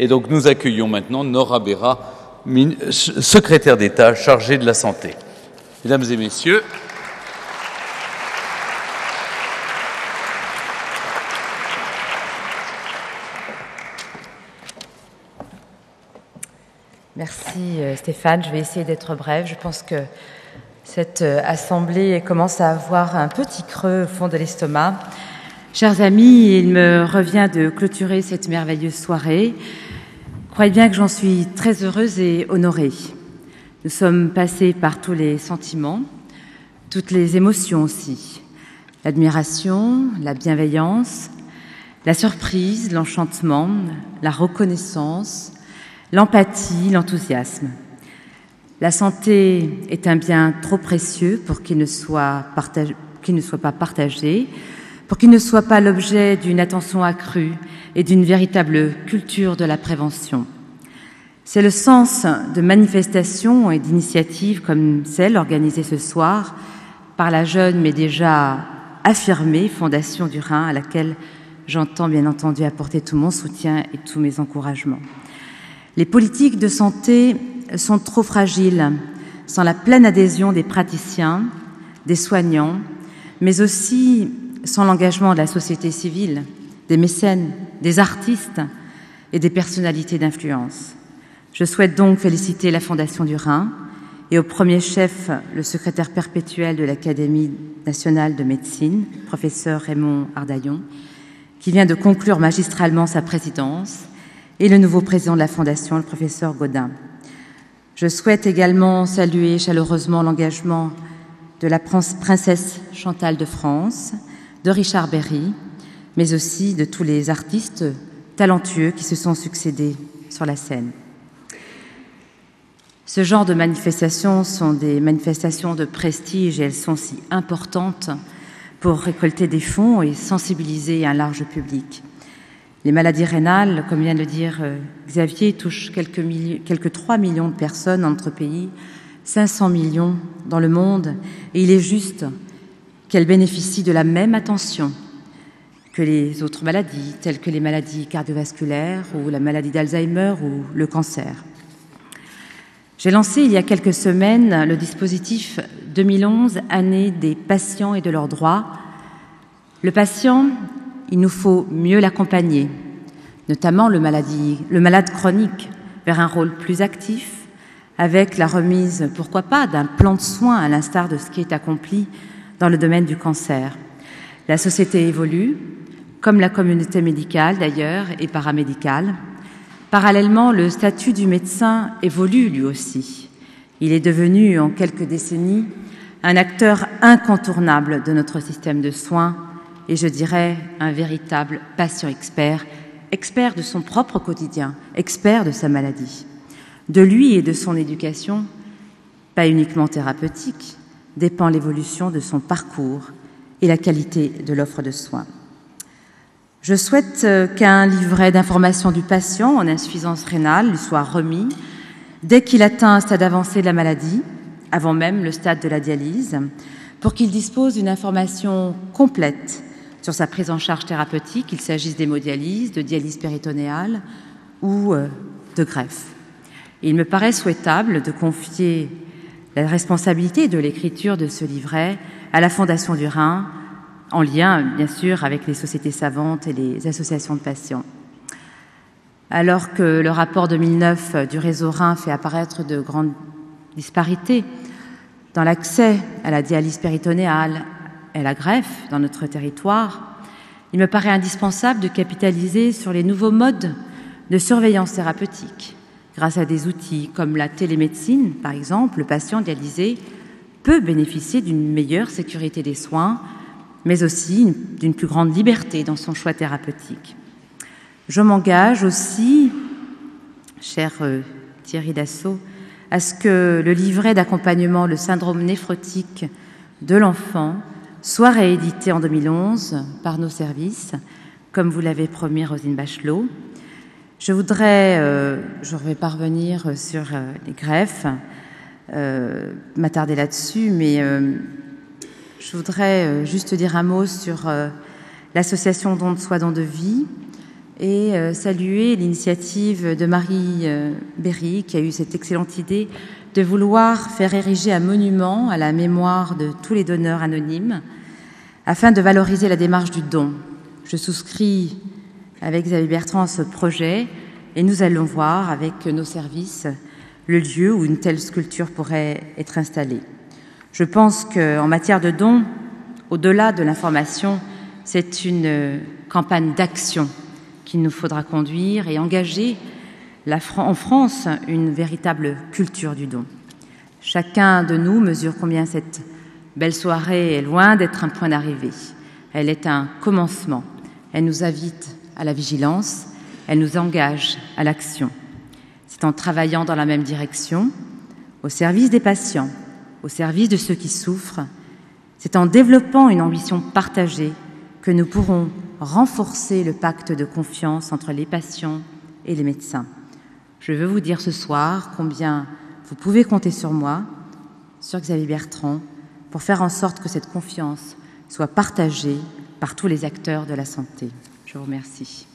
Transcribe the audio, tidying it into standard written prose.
Et donc nous accueillons maintenant Nora Berra, secrétaire d'État chargée de la santé. Mesdames et messieurs, merci Stéphane, je vais essayer d'être brève. Je pense que cette assemblée commence à avoir un petit creux au fond de l'estomac. Chers amis, il me revient de clôturer cette merveilleuse soirée. Croyez bien que j'en suis très heureuse et honorée. Nous sommes passés par tous les sentiments, toutes les émotions aussi. L'admiration, la bienveillance, la surprise, l'enchantement, la reconnaissance, l'empathie, l'enthousiasme. La santé est un bien trop précieux pour qu'il ne soit pas partagé, pour qu'il ne soit pas l'objet d'une attention accrue et d'une véritable culture de la prévention. C'est le sens de manifestations et d'initiatives comme celle organisée ce soir par la jeune mais déjà affirmée Fondation du Rhin, à laquelle j'entends bien entendu apporter tout mon soutien et tous mes encouragements. Les politiques de santé sont trop fragiles sans la pleine adhésion des praticiens, des soignants, mais aussi sans l'engagement de la société civile, des mécènes, des artistes et des personnalités d'influence. Je souhaite donc féliciter la Fondation du Rhin et au premier chef le secrétaire perpétuel de l'Académie nationale de médecine, professeur Raymond Ardaillon, qui vient de conclure magistralement sa présidence, et le nouveau président de la Fondation, le professeur Gaudin. Je souhaite également saluer chaleureusement l'engagement de la princesse Chantal de France, de Richard Berry, mais aussi de tous les artistes talentueux qui se sont succédés sur la scène. Ce genre de manifestations sont des manifestations de prestige et elles sont si importantes pour récolter des fonds et sensibiliser un large public. Les maladies rénales, comme vient de le dire Xavier, touchent quelques 3 millions de personnes dans notre pays, 500 millions dans le monde, et il est juste qu'elles bénéficient de la même attention que les autres maladies, telles que les maladies cardiovasculaires ou la maladie d'Alzheimer ou le cancer. J'ai lancé il y a quelques semaines le dispositif 2011, année des patients et de leurs droits. Le patient, il nous faut mieux l'accompagner, notamment le malade chronique, vers un rôle plus actif, avec la remise, pourquoi pas, d'un plan de soins à l'instar de ce qui est accompli dans le domaine du cancer. La société évolue, comme la communauté médicale d'ailleurs et paramédicale. Parallèlement, le statut du médecin évolue lui aussi. Il est devenu, en quelques décennies, un acteur incontournable de notre système de soins et je dirais un véritable patient-expert, expert de son propre quotidien, expert de sa maladie. De lui et de son éducation, pas uniquement thérapeutique, dépend l'évolution de son parcours et la qualité de l'offre de soins. Je souhaite qu'un livret d'information du patient en insuffisance rénale lui soit remis dès qu'il atteint un stade avancé de la maladie, avant même le stade de la dialyse, pour qu'il dispose d'une information complète sur sa prise en charge thérapeutique, qu'il s'agisse d'hémodialyse, de dialyse péritonéale ou de greffe. Il me paraît souhaitable de confier la responsabilité de l'écriture de ce livret à la Fondation du Rhin, en lien, bien sûr, avec les sociétés savantes et les associations de patients. Alors que le rapport 2009 du réseau Rhin fait apparaître de grandes disparités dans l'accès à la dialyse péritonéale et la greffe dans notre territoire, il me paraît indispensable de capitaliser sur les nouveaux modes de surveillance thérapeutique. Grâce à des outils comme la télémédecine, par exemple, le patient dialysé peut bénéficier d'une meilleure sécurité des soins, mais aussi d'une plus grande liberté dans son choix thérapeutique. Je m'engage aussi, cher Thierry Dassault, à ce que le livret d'accompagnement le syndrome néphrotique de l'enfant soit réédité en 2011 par nos services, comme vous l'avez promis Roselyne Bachelot. Je vais pas revenir sur les greffes, m'attarder là-dessus, mais je voudrais juste dire un mot sur l'association Don de soi, don de vie et saluer l'initiative de Marie Berry, qui a eu cette excellente idée de vouloir faire ériger un monument à la mémoire de tous les donneurs anonymes afin de valoriser la démarche du don. Je souscris avec Xavier Bertrand à ce projet et nous allons voir avec nos services le lieu où une telle sculpture pourrait être installée. Je pense qu'en matière de dons, au-delà de l'information, c'est une campagne d'action qu'il nous faudra conduire et engager en France une véritable culture du don. Chacun de nous mesure combien cette belle soirée est loin d'être un point d'arrivée. Elle est un commencement. Elle nous invite à la vigilance, elle nous engage à l'action. C'est en travaillant dans la même direction, au service des patients, au service de ceux qui souffrent, c'est en développant une ambition partagée que nous pourrons renforcer le pacte de confiance entre les patients et les médecins. Je veux vous dire ce soir combien vous pouvez compter sur moi, sur Xavier Bertrand, pour faire en sorte que cette confiance soit partagée par tous les acteurs de la santé. Je vous remercie.